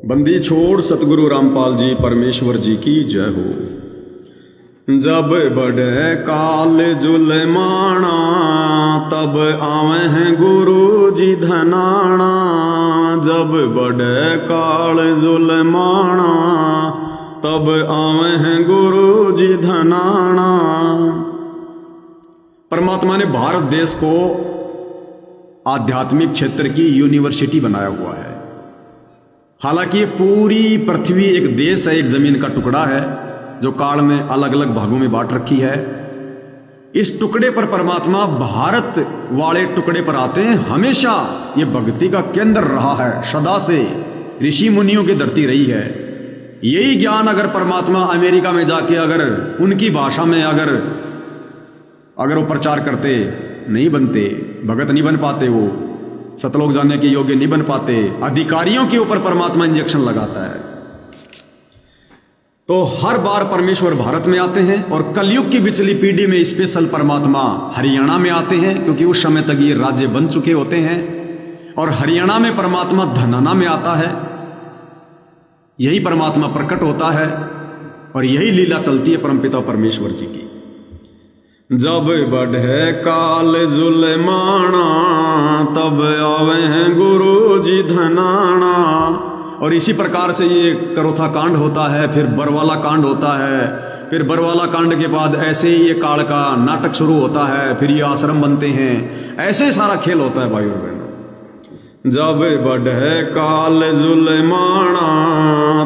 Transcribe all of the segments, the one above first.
बंदी छोड़ सतगुरु रामपाल जी परमेश्वर जी की जय हो। जब बढ़े काल जुलमाना तब आवे हैं गुरु जी धनाना। जब बढ़े काल जुलमाना तब आवे हैं गुरु जी धनाना। परमात्मा ने भारत देश को आध्यात्मिक क्षेत्र की यूनिवर्सिटी बनाया हुआ है। हालांकि ये पूरी पृथ्वी एक देश है, एक जमीन का टुकड़ा है जो काल में अलग अलग भागों में बांट रखी है। इस टुकड़े पर परमात्मा भारत वाले टुकड़े पर आते हैं। हमेशा ये भक्ति का केंद्र रहा है, सदा से ऋषि मुनियों की धरती रही है। यही ज्ञान अगर परमात्मा अमेरिका में जाके अगर उनकी भाषा में अगर वो प्रचार करते, नहीं बनते, भगत नहीं बन पाते, वो सतलोक जाने के योग्य नहीं बन पाते। अधिकारियों के ऊपर परमात्मा इंजेक्शन लगाता है। तो हर बार परमेश्वर भारत में आते हैं और कलयुग की पिछली पीढ़ी में स्पेशल परमात्मा हरियाणा में आते हैं, क्योंकि उस समय तक ये राज्य बन चुके होते हैं। और हरियाणा में परमात्मा धनाना में आता है। यही परमात्मा प्रकट होता है और यही लीला चलती है परमपिता परमेश्वर जी की। जब बढ़े काल जुलमाना तब आवे हैं गुरु जी धनाना। और इसी प्रकार से ये करोथा कांड होता है, फिर बरवाला कांड होता है, फिर बरवाला कांड के बाद ऐसे ही ये काल का नाटक शुरू होता है, फिर ये आश्रम बनते हैं। ऐसे सारा खेल होता है भाई और बहनों। जब बढ़े काल जुलमाना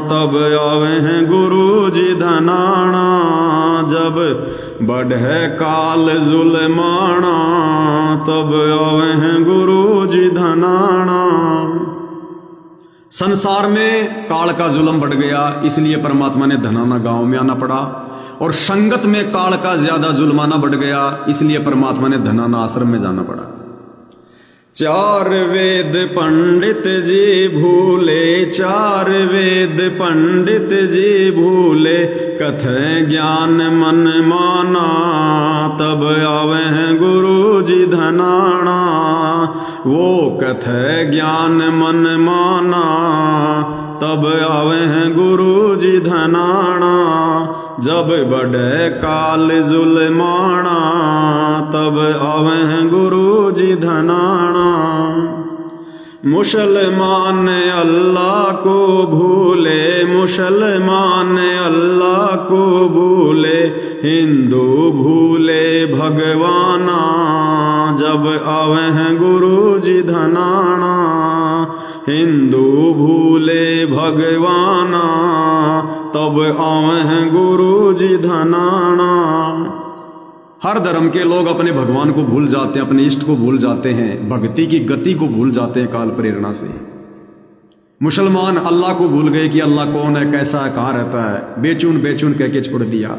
तब आवे हैं गुरु जी धनाना। जब बढ़े काल जुलमाना तब आवे हैं गुरु जी धनाना। संसार में काल का जुल्म बढ़ गया, इसलिए परमात्मा ने धनाना गांव में आना पड़ा। और संगत में काल का ज्यादा जुल्माना बढ़ गया, इसलिए परमात्मा ने धनाना आश्रम में जाना पड़ा। चार वेद पंडित जी भूले, चार वेद पंडित जी भूले, कथे ज्ञान मन माना तब आवे हैं गुरु जी धनाना। वो कथे ज्ञान मन माना तब आवे हैं गुरु जी धनाना। जब बढ़े काल जुलमाना तब आवे हैं गुरु जी धनाना। मुसलमान अल्लाह को भूले, मुसलमान अल्लाह को भूले, हिंदू भूले भगवाना। जब आवे हैं गुरु जी धनाना, हिंदू भूले भगवाना तब आवे हैं गुरु जी धनाना। हर धर्म के लोग अपने भगवान को भूल जाते हैं, अपने इष्ट को भूल जाते हैं, भक्ति की गति को भूल जाते हैं काल प्रेरणा से। मुसलमान अल्लाह को भूल गए कि अल्लाह कौन है, कैसा है, कहाँ रहता है, बेचून बेचून कह के छोड़ दिया।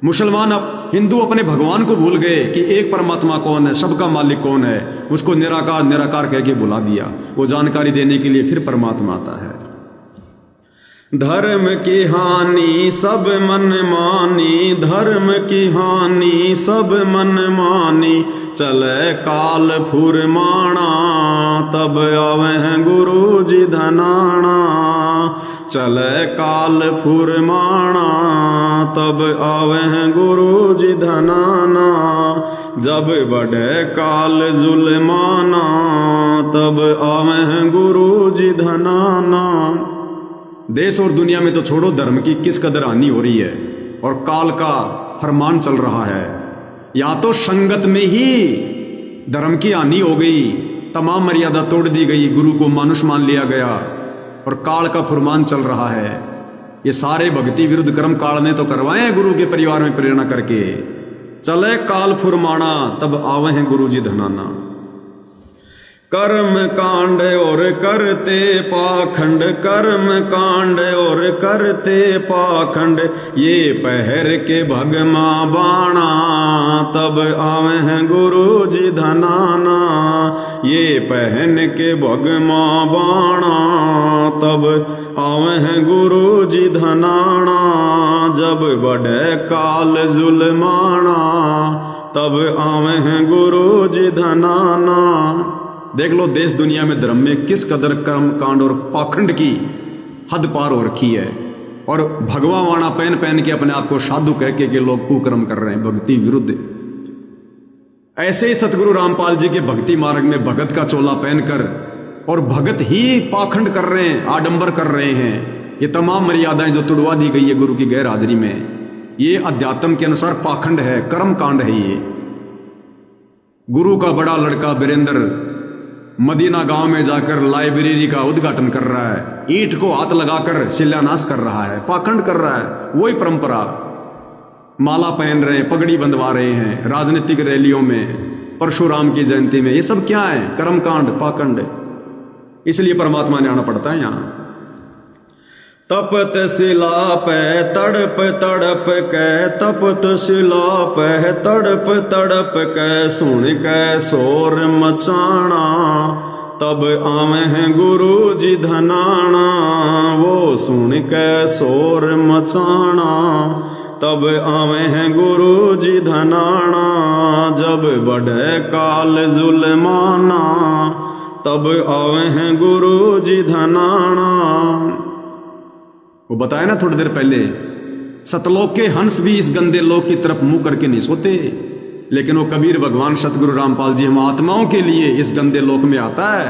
मुसलमान हिंदू अपने भगवान को भूल गए कि एक परमात्मा कौन है, सबका मालिक कौन है, उसको निराकार निराकार कह के भुला दिया। वो जानकारी देने के लिए फिर परमात्मा आता है। धर्म की हानि सब मन मानी, धर्म की हानि सब मन मानी, चले काल फुरमाना तब आवे हैं गुरु जी धनाना। चले काल फुरमाना तब आवे हैं गुरु जी धनाना। जब बढ़े काल जुलमाना तब आवे हैं गुरु जी धनाना। देश और दुनिया में तो छोड़ो, धर्म की किस कदर हानि हो रही है और काल का फरमान चल रहा है। या तो संगत में ही धर्म की हानि हो गई, तमाम मर्यादा तोड़ दी गई, गुरु को मानुष मान लिया गया और काल का फरमान चल रहा है। ये सारे भक्ति विरुद्ध कर्म काल ने तो करवाए हैं गुरु के परिवार में प्रेरणा करके। चले काल फुरमाना तब आवे हैं गुरु जी धनाना। कर्म कांड और करते पाखंड, कर्म कांड और करते पाखंड, ये पहर के भगमा बाणा तब आवे हैं गुरु जी धनाना। ये पहन के भगमा बाणा तब आवे हैं गुरु जी धनाना। जब बढ़े काल जुलमाना तब आवे हैं गुरु जी धनाना। देख लो देश दुनिया में धर्म में किस कदर कर्म कांड और पाखंड की हद पार हो रखी है। और भगवा वाणा पहन पहन के अपने आप को साधु कह के लोग कुकर्म कर रहे हैं, भक्ति विरुद्ध। ऐसे ही सतगुरु रामपाल जी के भक्ति मार्ग में भगत का चोला पहनकर और भगत ही पाखंड कर रहे हैं, आडंबर कर रहे हैं। ये तमाम मर्यादाएं जो तुड़वा दी गई है गुरु की गैर हाजिरी में, ये अध्यात्म के अनुसार पाखंड है, कर्म कांड है। ये गुरु का बड़ा लड़का वीरेंद्र मदीना गांव में जाकर लाइब्रेरी का उद्घाटन कर रहा है, ईंट को हाथ लगाकर शिलान्यास कर रहा है, पाखंड कर रहा है। वही परंपरा, माला पहन रहे हैं, पगड़ी बंधवा रहे हैं राजनीतिक रैलियों में, परशुराम की जयंती में। ये सब क्या है? कर्मकांड, पाखंड। इसलिए परमात्मा ने आना पड़ता है यहां। तपत शिला पे तड़प तड़प के, तपत शिला पे तड़प तड़प के, सुन के शोर मचाना, तब आवे हैं गुरु जी धनाना। वो सुन के शोर मचाना, तब आवे हैं गुरु जी धनाना। जब बढ़े काल जुल्माना, तब आवे हैं गुरु जी धनाना। वो बताया ना थोड़ी देर पहले, सतलोक के हंस भी इस गंदे लोक की तरफ मुंह करके नहीं सोते। लेकिन वो कबीर भगवान सतगुरु रामपाल जी हम आत्माओं के लिए इस गंदे लोक में आता है।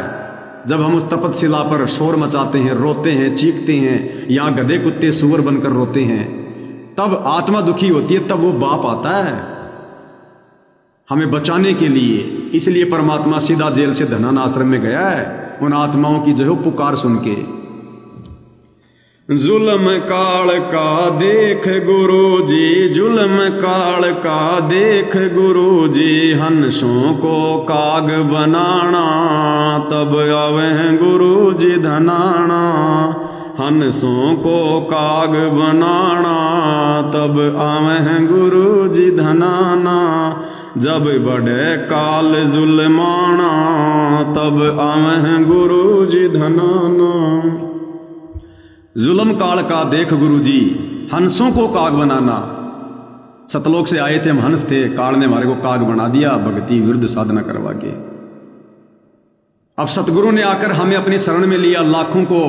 जब हम उस तपत शिला पर शोर मचाते हैं, रोते हैं, चीखते हैं, या गधे कुत्ते सुअर बनकर रोते हैं, तब आत्मा दुखी होती है। तब वो बाप आता है हमें बचाने के लिए। इसलिए परमात्मा सीधा जेल से धनाना आश्रम में गया है, उन आत्माओं की जो है पुकार सुन के। जुल्म काल का देख गुरु जी, जुल्म काल का देख गुरु जी, हंसों को काग बनाना, तब आवे हैं गुरु जी धनाना। हंसों को काग बनाना, तब आवे हैं गुरु जी धनाना। जब बढ़े काल जुल्माना, तब आवे हैं गुरु जी धनाना। जुल्म काल का देख गुरु जी, हंसों को काग बनाना। सतलोक से आए थे हम, हंस थे, काल ने हमारे को काग बना दिया भक्ति विरुद्ध साधना करवा के। अब सतगुरु ने आकर हमें अपनी शरण में लिया लाखों को,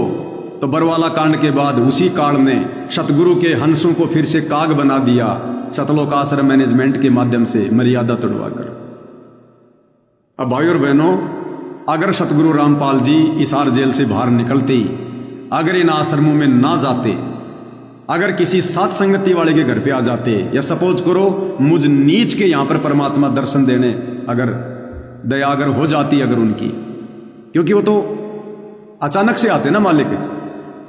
तो बरवाला कांड के बाद उसी काल ने सतगुरु के हंसों को फिर से काग बना दिया, सतलोक आश्रम मैनेजमेंट के माध्यम से मर्यादा तोड़वाकर। अब भाई और बहनों, अगर सतगुरु रामपाल जी इसार जेल से बाहर निकलते ही, अगर इन आश्रमों में ना जाते, अगर किसी साथ संगति वाले के घर पे आ जाते, या सपोज करो मुझ नीच के यहां पर परमात्मा दर्शन देने अगर दया अगर हो जाती अगर उनकी, क्योंकि वो तो अचानक से आते ना मालिक।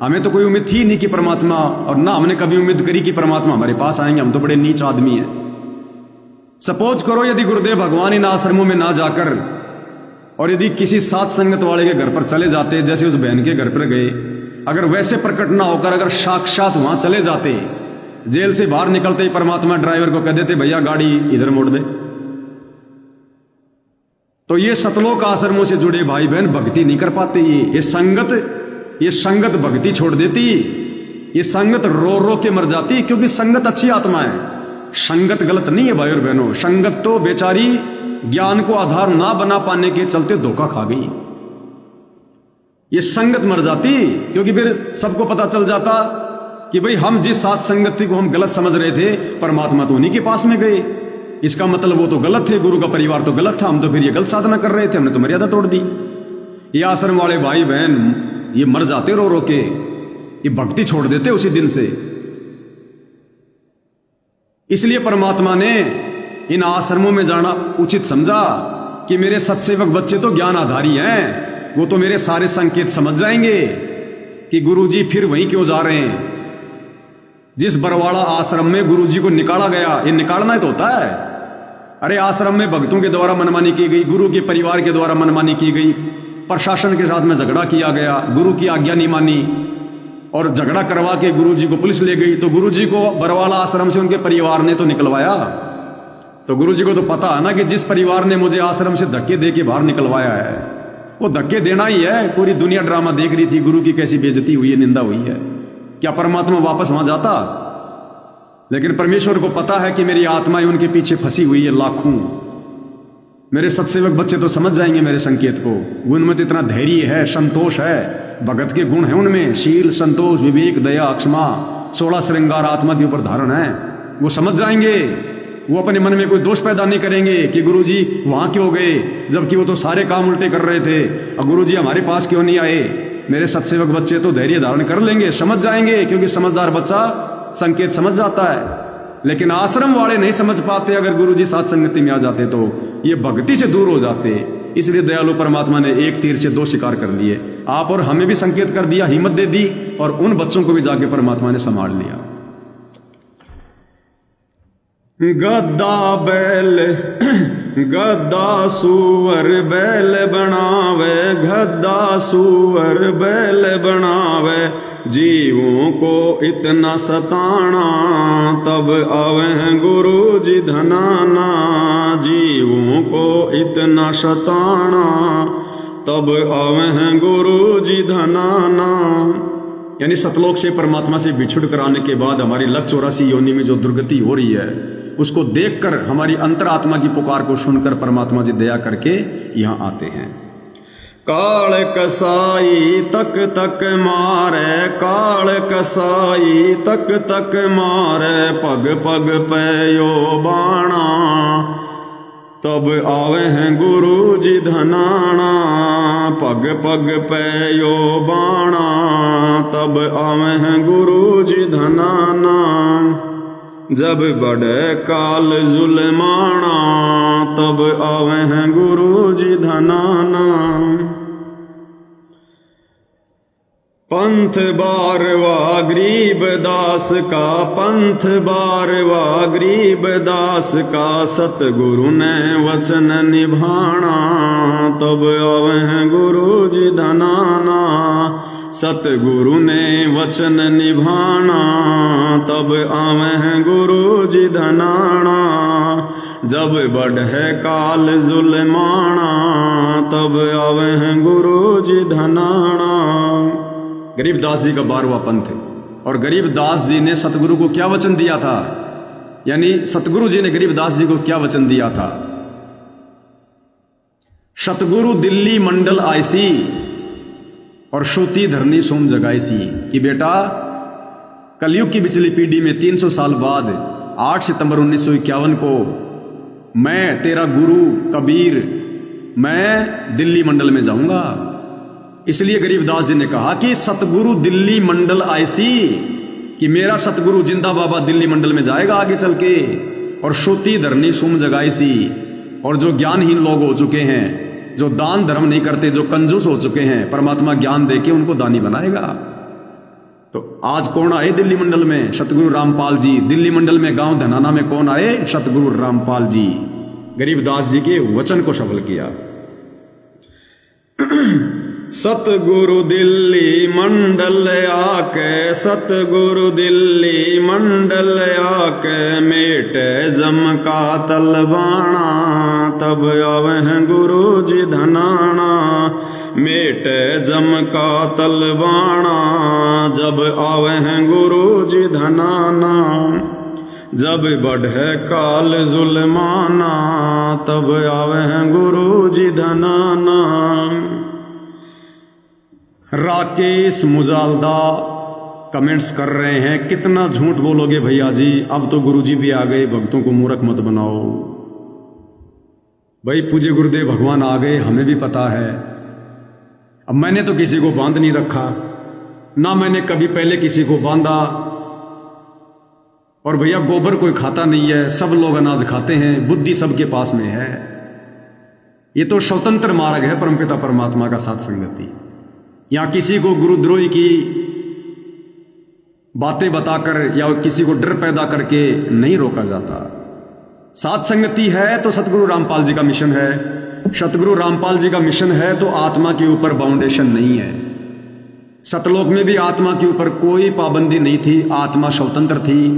हमें तो कोई उम्मीद थी नहीं कि परमात्मा, और ना हमने कभी उम्मीद करी कि परमात्मा हमारे पास आएंगे, हम तो बड़े नीच आदमी हैं। सपोज करो यदि गुरुदेव भगवान इन आश्रमों में ना जाकर और यदि किसी साथ संगत वाले के घर पर चले जाते, जैसे उस बहन के घर पर गए, अगर वैसे प्रकट ना होकर अगर साक्षात वहां चले जाते, जेल से बाहर निकलते ही परमात्मा ड्राइवर को कह देते भैया गाड़ी इधर मोड़ दे, तो ये सतलोक आश्रमों से जुड़े भाई बहन भक्ति नहीं कर पाते। ये संगत भक्ति छोड़ देती, ये संगत रो रो के मर जाती, क्योंकि संगत अच्छी आत्मा है, संगत गलत नहीं है भाई और बहनों। संगत तो बेचारी ज्ञान को आधार ना बना पाने के चलते धोखा खा गई। ये संगत मर जाती, क्योंकि फिर सबको पता चल जाता कि भाई हम जिस साथ संगति को हम गलत समझ रहे थे, परमात्मा तो उन्हीं के पास में गए, इसका मतलब वो तो गलत थे, गुरु का परिवार तो गलत था, हम तो फिर ये गलत साधना कर रहे थे, हमने तो मर्यादा तोड़ दी। ये आश्रम वाले भाई बहन ये मर जाते रो रो के, ये भक्ति छोड़ देते उसी दिन से। इसलिए परमात्मा ने इन आश्रमों में जाना उचित समझा कि मेरे सत्सेवक बच्चे तो ज्ञान आधारी हैं, वो तो मेरे सारे संकेत समझ जाएंगे कि गुरुजी फिर वहीं क्यों जा रहे हैं। जिस बरवाड़ा आश्रम में गुरुजी को निकाला गया, ये निकालना ही तो होता है। अरे आश्रम में भक्तों के द्वारा मनमानी की गई, गुरु के परिवार के द्वारा मनमानी की गई, प्रशासन के साथ में झगड़ा किया गया, गुरु की आज्ञा नहीं मानी और झगड़ा करवा के गुरुजी को पुलिस ले गई, तो गुरुजी को बरवाला आश्रम से उनके परिवार ने तो निकलवाया। तो गुरुजी को तो पता है ना कि जिस परिवार ने मुझे आश्रम से धक्के दे के बाहर निकलवाया है, वो धक्के देना ही है। पूरी दुनिया ड्रामा देख रही थी, गुरु की कैसी बेइज्जती हुई है, निंदा हुई है। क्या परमात्मा वापस वहां जाता? लेकिन परमेश्वर को पता है कि मेरी आत्माएं उनके पीछे फंसी हुई है लाखों। मेरे सत्सेवक बच्चे तो समझ जाएंगे मेरे संकेत को, उनमें तो इतना धैर्य है, संतोष है भगत के गुण हैं उनमें, शील, संतोष, विवेक, दया, क्षमा, 16 श्रृंगार आत्मा के ऊपर धारण है। वो समझ जाएंगे, वो अपने मन में कोई दोष पैदा नहीं करेंगे कि गुरुजी वहां क्यों गए, जबकि वो तो सारे काम उल्टे कर रहे थे, और गुरुजी हमारे पास क्यों नहीं आए। मेरे सत्सेवक बच्चे तो धैर्य धारण कर लेंगे, समझ जाएंगे, क्योंकि समझदार बच्चा संकेत समझ जाता है। लेकिन आश्रम वाले नहीं समझ पाते। अगर गुरुजी साथ संगति में आ जाते तो ये भक्ति से दूर हो जाते। इसलिए दयालु परमात्मा ने एक तीर से 2 शिकार कर लिए, आप और हमें भी संकेत कर दिया, हिम्मत दे दी, और उन बच्चों को भी जाके परमात्मा ने संभाल लिया। गद्दा बैल गद्दा सूअर बैल बनावे, गद्दा सूअर बैल बनावे, जीवों को इतना सताना, तब आवे गुरु जी धनाना। जीवों को इतना सताना, तब आवे गुरु जी धनाना। यानी सतलोक से परमात्मा से बिछुड़ कर आने के बाद हमारी लक 84 योनि में जो दुर्गति हो रही है, उसको देखकर हमारी अंतरात्मा की पुकार को सुनकर परमात्मा जी दया करके यहां आते हैं। काल कसाई तक तक मारे, काल कसाई तक तक मारे, पग पग पैयो बाणा, तब आवे हैं गुरु जी धनाना। पग पग पैयो बाणा, तब आवे हैं गुरु जी धनाना। जब बढ़े काल जुल्माना, तब आवे हैं गुरु जी धनाना। पंथ बारवा गरीब दास का, पंथ बारवा गरीब दास का, सतगुरु ने वचन निभाना, तब आवे हैं गुरु जी धनाना। सतगुरु ने वचन निभाना, तब आवे हैं गुरु जी धनाना। जब बढ़े काल जुल्माना, तब आवे हैं गुरु जी धनाना। गरीबदास जी का 12वां पंथ है, और गरीबदास जी ने सतगुरु को क्या वचन दिया था, यानी सतगुरु जी ने गरीबदास जी को क्या वचन दिया था। सतगुरु दिल्ली मंडल आईसी और श्रुति धरनी सोम जगाईसी, कि बेटा कलयुग की पिछली पीढ़ी में 300 साल बाद 8 सितंबर 1951 को मैं तेरा गुरु कबीर, मैं दिल्ली मंडल में जाऊंगा। इसलिए गरीबदास जी ने कहा कि सतगुरु दिल्ली मंडल आईसी, कि मेरा सतगुरु जिंदा बाबा दिल्ली मंडल में जाएगा आगे चल के, और श्रुति धरनी सुम जगाईसी। और जो ज्ञानहीन लोग हो चुके हैं, जो दान धर्म नहीं करते, जो कंजूस हो चुके हैं, परमात्मा ज्ञान देके उनको दानी बनाएगा। तो आज कौन आए दिल्ली मंडल में? सतगुरु रामपाल जी। दिल्ली मंडल में गांव धनाना में कौन आए? सतगुरु रामपाल जी। गरीबदास जी के वचन को सफल किया। सतगुरु दिल्ली मंडल आके, सतगुरु दिल्ली मंडल आके, मेटे जम का तलवाना, तब आवे हैं गुरु जी धनाना। मेटे जम का तलवाना, जब आवे हैं गुरु जी धनाना। जब बढ़े काल जुल्माना, तब आवे हैं गुरु जी धनाना। राकेश मुजालदा कमेंट्स कर रहे हैं, कितना झूठ बोलोगे भैया जी, अब तो गुरुजी भी आ गए, भक्तों को मूर्ख मत बनाओ। भाई पूज्य गुरुदेव भगवान आ गए, हमें भी पता है। अब मैंने तो किसी को बांध नहीं रखा, ना मैंने कभी पहले किसी को बांधा। और भैया गोबर कोई खाता नहीं है, सब लोग अनाज खाते हैं, बुद्धि सबके पास में है। ये तो स्वतंत्र मार्ग है परमपिता परमात्मा का साथ संगति। यहां किसी को गुरुद्रोही की बातें बताकर या किसी को डर पैदा करके नहीं रोका जाता। साथ संगति है तो सतगुरु रामपाल जी का मिशन है। सतगुरु रामपाल जी का मिशन है तो आत्मा के ऊपर बाउंडेशन नहीं है। सतलोक में भी आत्मा के ऊपर कोई पाबंदी नहीं थी, आत्मा स्वतंत्र थी,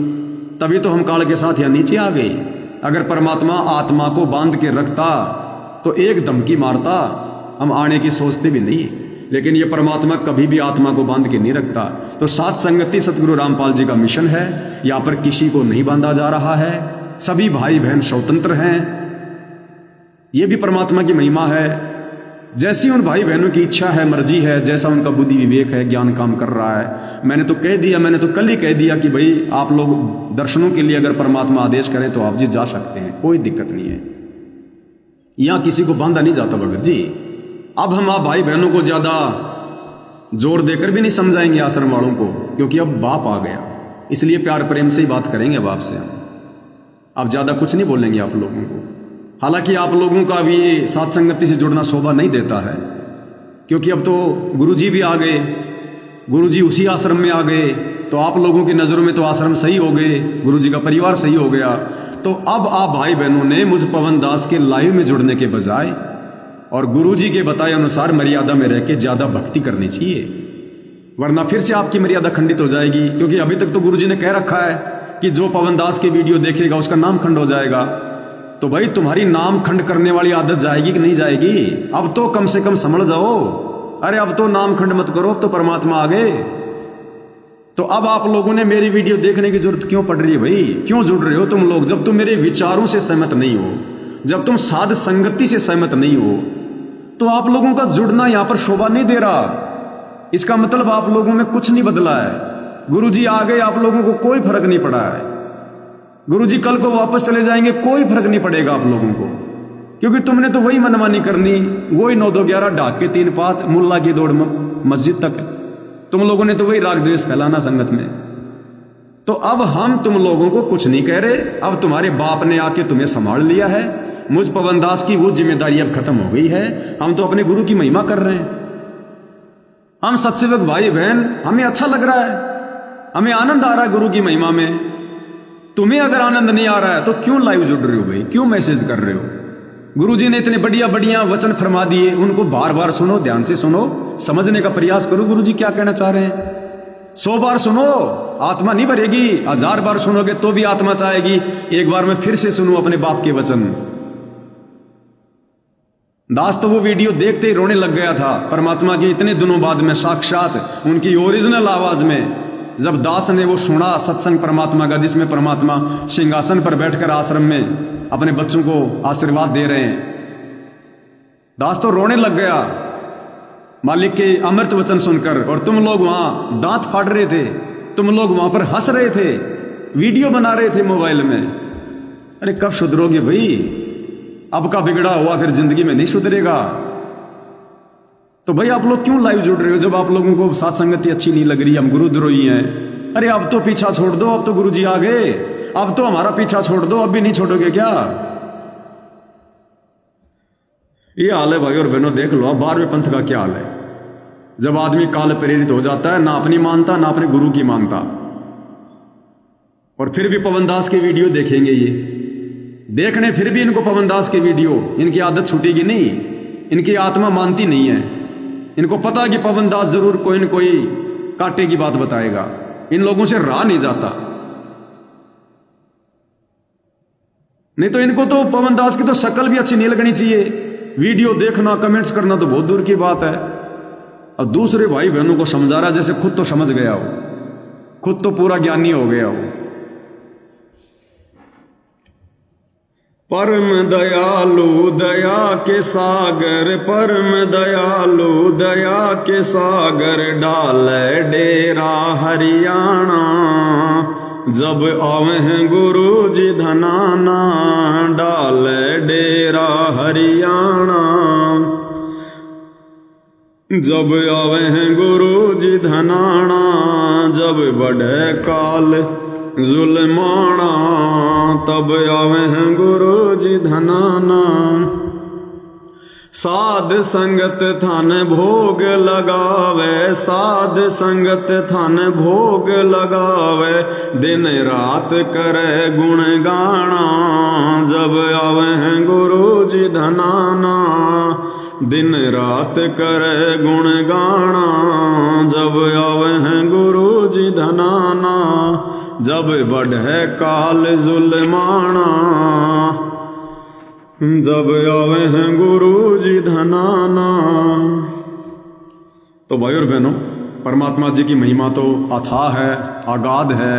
तभी तो हम काल के साथ यहां नीचे आ गए। अगर परमात्मा आत्मा को बांध के रखता तो एक धमकी मारता, हम आने की सोचते भी नहीं। लेकिन ये परमात्मा कभी भी आत्मा को बांध के नहीं रखता। तो साथ संगति सतगुरु रामपाल जी का मिशन है। यहां पर किसी को नहीं बांधा जा रहा है, सभी भाई बहन स्वतंत्र हैं। ये भी परमात्मा की महिमा है। जैसी उन भाई बहनों की इच्छा है, मर्जी है, जैसा उनका बुद्धि विवेक है, ज्ञान काम कर रहा है। मैंने तो कह दिया, मैंने तो कल ही कह दिया कि भाई आप लोग दर्शनों के लिए अगर परमात्मा आदेश करें तो आप जी जा सकते हैं, कोई दिक्कत नहीं है। यहां किसी को बांधा नहीं जाता भगत जी। अब हम आप भाई बहनों को ज्यादा जोर देकर भी नहीं समझाएंगे आश्रम वालों को, क्योंकि अब बाप आ गया, इसलिए प्यार प्रेम से ही बात करेंगे अब आपसे हम। अब ज्यादा कुछ नहीं बोलेंगे आप लोगों को। हालांकि आप लोगों का भी साथ संगति से जुड़ना शोभा नहीं देता है, क्योंकि अब तो गुरुजी भी आ गए, गुरुजी उसी आश्रम में आ गए, तो आप लोगों की नजरों में तो आश्रम सही हो गए, गुरुजी का परिवार सही हो गया। तो अब आप भाई बहनों ने मुझ पवन दास के लाइव में जुड़ने के बजाय और गुरुजी के बताए अनुसार मर्यादा में रह के ज्यादा भक्ति करनी चाहिए, वरना फिर से आपकी मर्यादा खंडित हो जाएगी। क्योंकि अभी तक तो गुरुजी ने कह रखा है कि जो पवन दास की वीडियो देखेगा उसका नाम खंड हो जाएगा। तो भाई तुम्हारी नाम खंड करने वाली आदत जाएगी कि नहीं जाएगी? अब तो कम से कम समझ जाओ। अरे अब तो नाम खंड मत करो, अब तो परमात्मा आ गए। तो अब आप लोगों ने मेरी वीडियो देखने की जरूरत क्यों पड़ रही है भाई? क्यों जुड़ रहे हो तुम लोग? जब तुम मेरे विचारों से सहमत नहीं हो, जब तुम साध संगति से सहमत नहीं हो, तो आप लोगों का जुड़ना यहां पर शोभा नहीं दे रहा। इसका मतलब आप लोगों में कुछ नहीं बदला है। गुरुजी आ गए, आप लोगों को कोई फर्क नहीं पड़ा है। गुरुजी कल को वापस चले जाएंगे, कोई फर्क नहीं पड़ेगा आप लोगों को, क्योंकि तुमने तो वही मनमानी करनी, वही 9-2-11 ढाक के 3 पात, मुल्ला की दौड़ मस्जिद तक। तुम लोगों ने तो वही राग द्वेष फैलाना संगत में। तो अब हम तुम लोगों को कुछ नहीं कह रहे, अब तुम्हारे बाप ने आके तुम्हें संभाल लिया है। मुझ पवन दास की वो जिम्मेदारी अब खत्म हो गई है। हम तो अपने गुरु की महिमा कर रहे हैं। हम सत्सेवक भाई बहन, हमें अच्छा लग रहा है, हमें आनंद आ रहा है गुरु की महिमा में। तुम्हें अगर आनंद नहीं आ रहा है तो क्यों लाइव जुड़ रहे हो भाई? क्यों मैसेज कर रहे हो? गुरुजी ने इतने बढ़िया बढ़िया वचन फरमा दिए, उनको बार बार सुनो, ध्यान से सुनो, समझने का प्रयास करो गुरुजी क्या कहना चाह रहे हैं। 100 बार सुनो, आत्मा नहीं भरेगी। 1000 बार सुनोगे तो भी आत्मा चाहेगी एक बार मैं फिर से सुनूं अपने बाप के वचन। दास तो वो वीडियो देखते ही रोने लग गया था परमात्मा के इतने दिनों बाद में, साक्षात उनकी ओरिजिनल आवाज में। जब दास ने वो सुना सत्संग परमात्मा का, जिसमें परमात्मा सिंहासन पर बैठकर आश्रम में अपने बच्चों को आशीर्वाद दे रहे हैं, दास तो रोने लग गया मालिक के अमृत वचन सुनकर। और तुम लोग वहां दांत फाड़ रहे थे, तुम लोग वहां पर हंस रहे थे, वीडियो बना रहे थे मोबाइल में। अरे कब सुधरोगे भाई? अब का बिगड़ा हुआ फिर जिंदगी में नहीं सुधरेगा। तो भाई आप लोग क्यों लाइव जुड़ रहे हो जब आप लोगों को साथ संगति अच्छी नहीं लग रही? हम गुरुद्रोही हैं। अरे अब तो पीछा छोड़ दो, अब तो गुरुजी आ गए, अब तो हमारा पीछा छोड़ दो। अब भी नहीं छोड़ोगे क्या? ये हाल है भाई और बहनों, देख लो 12वें पंथ का क्या हाल है। जब आदमी काल प्रेरित हो जाता है, ना अपनी मानता ना अपने गुरु की मानता, और फिर भी पवन दास की वीडियो देखेंगे ये देखने, फिर भी इनको पवन दास की वीडियो, इनकी आदत छूटेगी नहीं, इनकी आत्मा मानती नहीं है। इनको पता कि पवन दास जरूर कोई न कोई कांटे की बात बताएगा, इन लोगों से रहा नहीं जाता। नहीं तो इनको तो पवन दास की तो शक्ल भी अच्छी नहीं लगनी चाहिए। वीडियो देखना, कमेंट्स करना तो बहुत दूर की बात है। अब दूसरे भाई बहनों को समझा रहा जैसे खुद तो समझ गया हो, खुद तो पूरा ज्ञानी हो गया हो। परम दयालु दया के सागर, परम दयालु दया के सागर, डाले डेरा हरियाणा। जब आवे हैं गुरु जी धनाना, डाले डेरा हरियाणा। जब आवे हैं गुरु जी धनाना, जब बढ़े काल जुल्माना, तब आवे हैं गुरु जी धनाना। साध संगत थान भोग लगावे, साध संगत थान भोग लगावे, दिन रात करे गुण गाना। जब आवे हैं गुरु जी धनाना, दिन रात करे गुण गाना। जब आवे हैं गुरु जी धनाना, जब बढ़े काल जुल्माना। जब आवे हैं गुरु जी धनाना। तो भाई और बहनों, परमात्मा जी की महिमा तो अथाह है, आगाध है।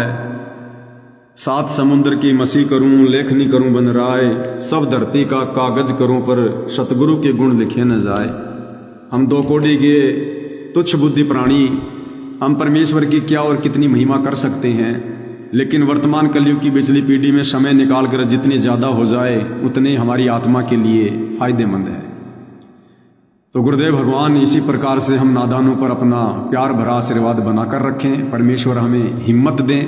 7 समुद्र की मसी करूं, लेखनी करूं बन राय, सब धरती का कागज करूं, पर सतगुरु के गुण लिखे न जाए। हम दो कोड़ी के तुच्छ बुद्धि प्राणी, हम परमेश्वर की क्या और कितनी महिमा कर सकते हैं। लेकिन वर्तमान कलयुग की पिछली पीढ़ी में समय निकाल कर जितनी ज़्यादा हो जाए उतने हमारी आत्मा के लिए फायदेमंद है। तो गुरुदेव भगवान इसी प्रकार से हम नादानों पर अपना प्यार भरा आशीर्वाद बनाकर रखें। परमेश्वर हमें हिम्मत दें,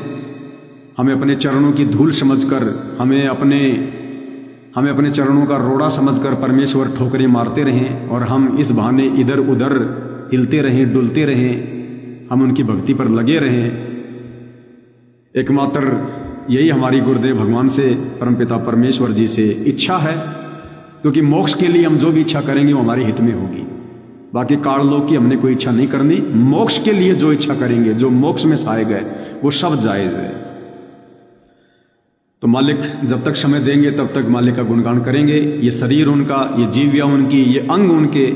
हमें अपने चरणों की धूल समझकर, हमें अपने चरणों का रोड़ा समझकर परमेश्वर ठोकरें मारते रहें और हम इस बहाने इधर उधर हिलते रहें, डुलते रहें, हम उनकी भक्ति पर लगे रहें। एकमात्र यही हमारी गुरुदेव भगवान से, परमपिता परमेश्वर जी से इच्छा है, क्योंकि मोक्ष के लिए हम जो भी इच्छा करेंगे वो हमारे हित में होगी। बाकी काललोक की हमने कोई इच्छा नहीं करनी। मोक्ष के लिए जो इच्छा करेंगे, जो मोक्ष में सहाय गए, वो सब जायज है। तो मालिक जब तक समय देंगे तब तक मालिक का गुणगान करेंगे। ये शरीर उनका, ये जीविया उनकी, ये अंग उनके,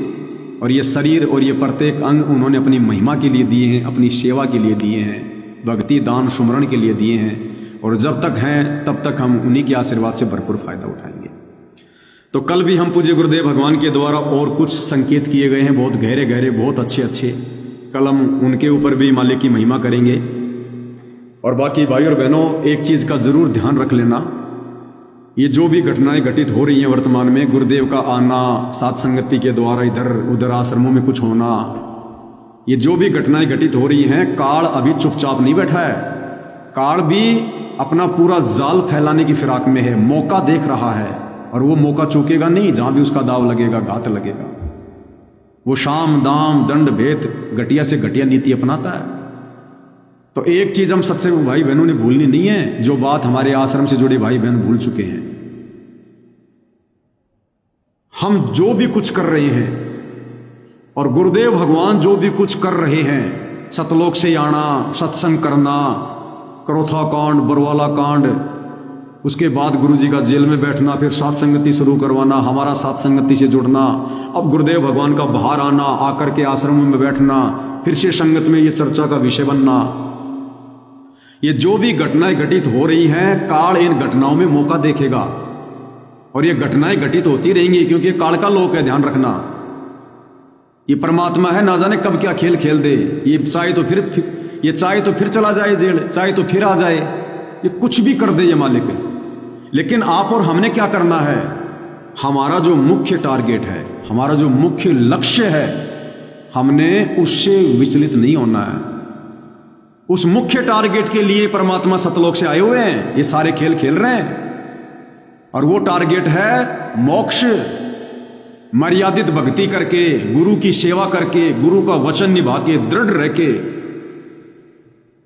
और ये शरीर और ये प्रत्येक अंग उन्होंने अपनी महिमा के लिए दिए हैं, अपनी सेवा के लिए दिए हैं, भक्ति दान सुमरण के लिए दिए हैं। और जब तक हैं तब तक हम उन्हीं के आशीर्वाद से भरपूर फायदा उठाएंगे। तो कल भी हम पूज्य गुरुदेव भगवान के द्वारा और कुछ संकेत किए गए हैं, बहुत गहरे गहरे, बहुत अच्छे अच्छे। कल हम उनके ऊपर भी मालिक की महिमा करेंगे। और बाकी भाई और बहनों, एक चीज का जरूर ध्यान रख लेना, ये जो भी घटनाएं घटित हो रही हैं वर्तमान में, गुरुदेव का आना, सात संगति के द्वारा इधर उधर आश्रमों में कुछ होना, ये जो भी घटनाएं घटित हो रही हैं, काल अभी चुपचाप नहीं बैठा है। काल भी अपना पूरा जाल फैलाने की फिराक में है, मौका देख रहा है, और वो मौका चूकेगा नहीं। जहां भी उसका दाव लगेगा, घात लगेगा। वो शाम दाम दंड भेद घटिया से घटिया नीति अपनाता है। तो एक चीज हम सत्संग भाई बहनों ने भूलनी नहीं है, जो बात हमारे आश्रम से जुड़े भाई बहन भूल चुके हैं। हम जो भी कुछ कर रहे हैं और गुरुदेव भगवान जो भी कुछ कर रहे हैं, सतलोक से आना, सत्संग करना, करोथा कांड, बरवाला कांड, उसके बाद गुरुजी का जेल में बैठना, फिर सात संगति शुरू करवाना, हमारा सात संगति से जुड़ना, अब गुरुदेव भगवान का बाहर आना, आकर के आश्रमों में बैठना, फिर से संगत में ये चर्चा का विषय बनना, ये जो भी घटनाएं घटित हो रही हैं, काल इन घटनाओं में मौका देखेगा। और ये घटनाएं घटित होती रहेंगी, क्योंकि काल का लोक है, ध्यान रखना। ये परमात्मा है, ना जाने कब क्या खेल खेल दे। ये चाहे तो फिर चला जाए जेल, चाहे तो फिर आ जाए, ये कुछ भी कर दे ये मालिक। लेकिन आप और हमने क्या करना है? हमारा जो मुख्य टारगेट है, हमारा जो मुख्य लक्ष्य है, हमने उससे विचलित नहीं होना है। उस मुख्य टारगेट के लिए परमात्मा सतलोक से आए हुए हैं, ये सारे खेल खेल रहे हैं। और वो टारगेट है मोक्ष। मर्यादित भक्ति करके, गुरु की सेवा करके, गुरु का वचन निभा के, दृढ़ रह के।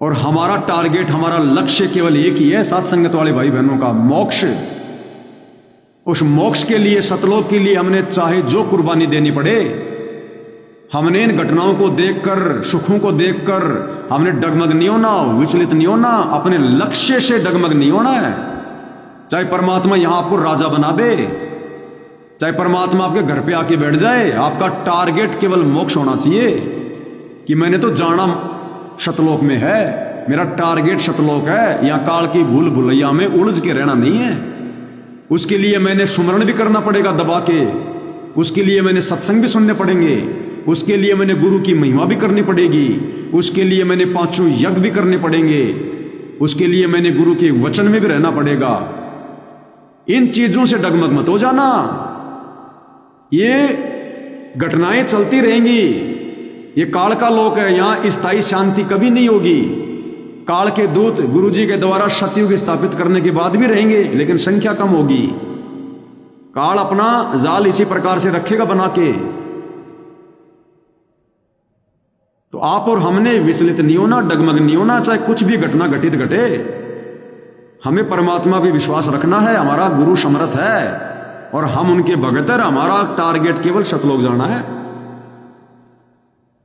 और हमारा टारगेट, हमारा लक्ष्य केवल एक ही है, साथ संगत वाले भाई बहनों का, मोक्ष। उस मोक्ष के लिए, सतलोक के लिए हमने चाहे जो कुर्बानी देनी पड़े, हमने इन घटनाओं को देखकर, सुखों को देखकर हमने डगमग नहीं होना, विचलित नहीं होना, अपने लक्ष्य से डगमग नहीं होना है। चाहे परमात्मा यहां आपको राजा बना दे, चाहे परमात्मा आपके घर पे आके बैठ जाए, आपका टारगेट केवल मोक्ष होना चाहिए। कि मैंने तो जाना सतलोक में है, मेरा टारगेट सतलोक है, यहां काल की भूल भुलैया में उलझ के रहना नहीं है। उसके लिए मैंने सुमरण भी करना पड़ेगा दबा के, उसके लिए मैंने सत्संग भी सुनने पड़ेंगे, उसके लिए मैंने गुरु की महिमा भी करनी पड़ेगी, उसके लिए मैंने पांचों यज्ञ भी करने पड़ेंगे, उसके लिए मैंने गुरु के वचन में भी रहना पड़ेगा। इन चीजों से डगमग मत हो जाना। ये घटनाएं चलती रहेंगी, ये काल का लोक है, यहां स्थायी शांति कभी नहीं होगी। काल के दूत गुरुजी के द्वारा सतयुग स्थापित करने के बाद भी रहेंगे, लेकिन संख्या कम होगी। काल अपना जाल इसी प्रकार से रखेगा बना के। तो आप और हमने विचलित नहीं होना, डगमग नहीं होना, चाहे कुछ भी घटना घटित घटे। हमें परमात्मा भी विश्वास रखना है, हमारा गुरु समर्थ है और हम उनके भगत हैं। हमारा टारगेट केवल सतलोक जाना है।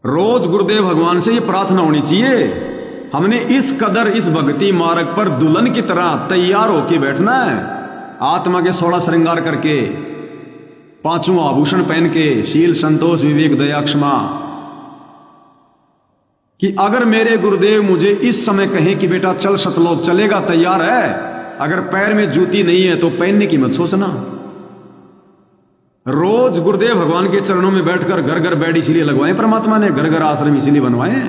रोज गुरुदेव भगवान से ये प्रार्थना होनी चाहिए, हमने इस कदर इस भक्ति मार्ग पर दुल्हन की तरह तैयार होके बैठना है, आत्मा के 16 श्रृंगार करके, 5वां आभूषण पहन के, शील संतोष विवेक दया क्षमा। कि अगर मेरे गुरुदेव मुझे इस समय कहें कि बेटा चल सतलोक, चलेगा, तैयार है। अगर पैर में जूती नहीं है तो पहनने की मत सोचना। रोज गुरुदेव भगवान के चरणों में बैठकर घर घर बेड इसीलिए लगवाए परमात्मा ने, घर घर आश्रम इसीलिए बनवाए।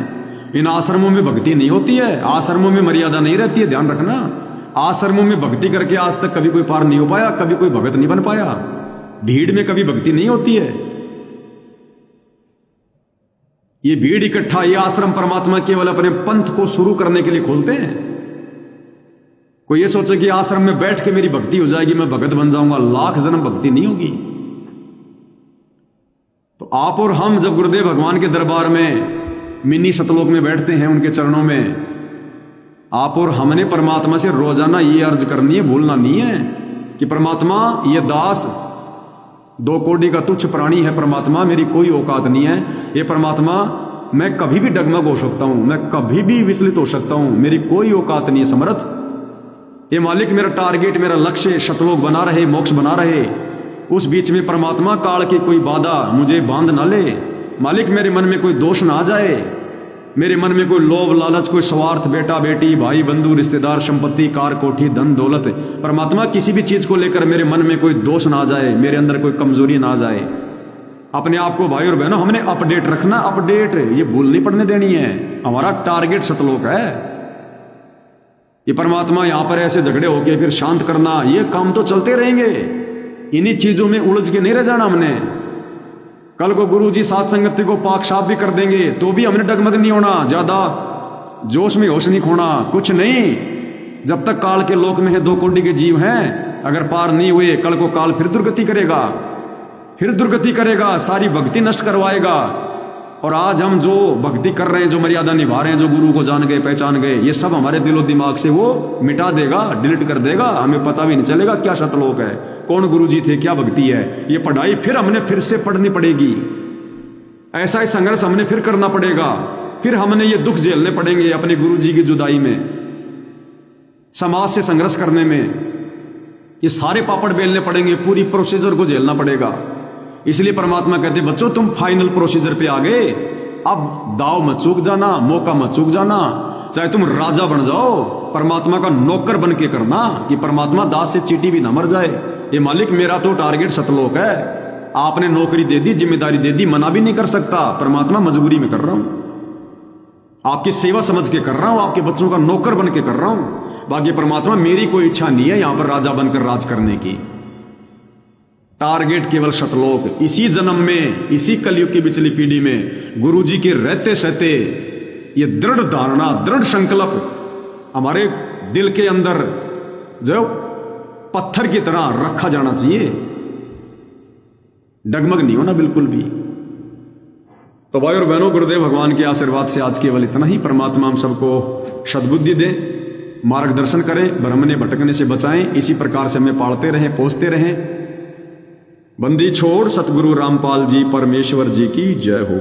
इन आश्रमों में भक्ति नहीं होती है, आश्रमों में मर्यादा नहीं रहती है, ध्यान रखना। आश्रमों में भक्ति करके आज तक कभी कोई पार नहीं हो पाया, कभी कोई भगत नहीं बन पाया। भीड़ में कभी भक्ति नहीं होती है। ये भीड़ इकट्ठा, ये आश्रम परमात्मा केवल अपने पंथ को शुरू करने के लिए खोलते हैं। कोई ये सोचे कि आश्रम में बैठ के मेरी भक्ति हो जाएगी, मैं भगत बन जाऊंगा, लाख जन्म भक्ति नहीं होगी। तो आप और हम जब गुरुदेव भगवान के दरबार में मिनी सतलोक में बैठते हैं, उनके चरणों में, आप और हमने परमात्मा से रोजाना ये अर्ज करनी है, भूलना नहीं है कि परमात्मा ये दास 2 कोड़ी का तुच्छ प्राणी है, परमात्मा मेरी कोई औकात नहीं है। ये परमात्मा मैं कभी भी डगमग हो सकता हूं, मैं कभी भी विचलित हो सकता हूं, मेरी कोई औकात नहीं है समर्थ। ये मालिक मेरा टारगेट, मेरा लक्ष्य सतलोक बना रहे, मोक्ष बना रहे। उस बीच में परमात्मा काल की कोई बाधा मुझे बांध ना ले। मालिक मेरे मन में कोई दोष ना आ जाए, मेरे मन में कोई लोभ लालच, कोई स्वार्थ, बेटा बेटी, भाई बंधु, रिश्तेदार, संपत्ति, कार कोठी, धन दौलत, परमात्मा किसी भी चीज को लेकर मेरे मन में कोई दोष ना आ जाए, मेरे अंदर कोई कमजोरी ना आ जाए। अपने आप को भाई और बहनों हमने अपडेट रखना, अपडेट, ये भूल नहीं पड़ने देनी है। हमारा टारगेट सतलोक है। ये परमात्मा यहां पर ऐसे झगड़े होके फिर शांत करना, ये काम तो चलते रहेंगे। इन्हीं चीजों में उलझ के नहीं रह जाना हमने। कल को गुरु जी साथ संगति को पाक साफ भी कर देंगे तो भी हमने डगमग नहीं होना, ज्यादा जोश में होश नहीं खोना, कुछ नहीं। जब तक काल के लोक में है 2 कोटि के जीव हैं, अगर पार नहीं हुए कल को काल फिर दुर्गति करेगा, फिर दुर्गति करेगा, सारी भक्ति नष्ट करवाएगा। और आज हम जो भक्ति कर रहे हैं, जो मर्यादा निभा रहे हैं, जो गुरु को जान गए, पहचान गए, ये सब हमारे दिलो दिमाग से वो मिटा देगा, डिलीट कर देगा। हमें पता भी नहीं चलेगा क्या सतलोक है, कौन गुरु जी थे, क्या भक्ति है। ये पढ़ाई फिर हमने फिर से पढ़नी पड़ेगी, ऐसा ही संघर्ष हमने फिर करना पड़ेगा, फिर हमने ये दुख झेलने पड़ेंगे अपने गुरु जी की जुदाई में, समाज से संघर्ष करने में, ये सारे पापड़ बेलने पड़ेंगे, पूरी प्रोसीजर को झेलना पड़ेगा। इसलिए परमात्मा कहते बच्चों तुम फाइनल प्रोसीजर पे आ गए, अब दाव मत चूक जाना, मौका मत चूक जाना। चाहे तुम राजा बन जाओ, परमात्मा का नौकर बन के करना कि परमात्मा दास से चीटी भी ना मर जाए। ये मालिक मेरा तो टारगेट सतलोक है, आपने नौकरी दे दी, जिम्मेदारी दे दी, मना भी नहीं कर सकता। परमात्मा मजबूरी में कर रहा हूं, आपकी सेवा समझ के कर रहा हूं, आपके बच्चों का नौकर बन के कर रहा हूं। बाकी परमात्मा मेरी कोई इच्छा नहीं है यहां पर राजा बनकर राज करने की। टारगेट केवल सतलोक। इसी जन्म में, इसी कलयुग की पिछली पीढ़ी में गुरु जी के रहते सहते ये दृढ़ धारणा, दृढ़ संकल्प हमारे दिल के अंदर जो पत्थर की तरह रखा जाना चाहिए, डगमग नहीं होना बिल्कुल भी। तो भाई और बहनों, गुरुदेव भगवान के आशीर्वाद से आज केवल इतना ही। परमात्मा हम सबको सद्बुद्धि दे, मार्गदर्शन करें, भ्रम ने भटकने से बचाएं। इसी प्रकार से हमें पालते रहें, पोसते रहें। बंदी छोड़ सतगुरु रामपाल जी परमेश्वर जी की जय हो।